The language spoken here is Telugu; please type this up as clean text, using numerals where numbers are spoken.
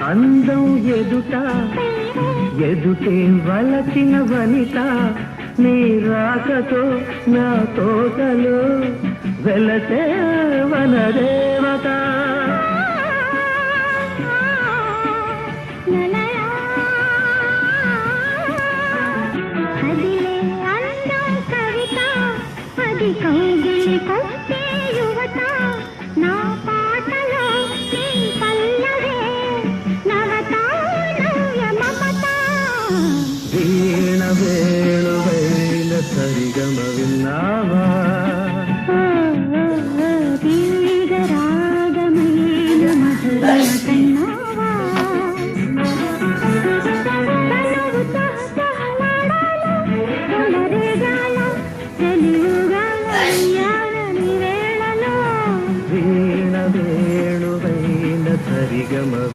అందం ఎదుట ఎదుటే వలచిన వనిత నీ రాకతో నా తోటలో వెలసే వనదేవత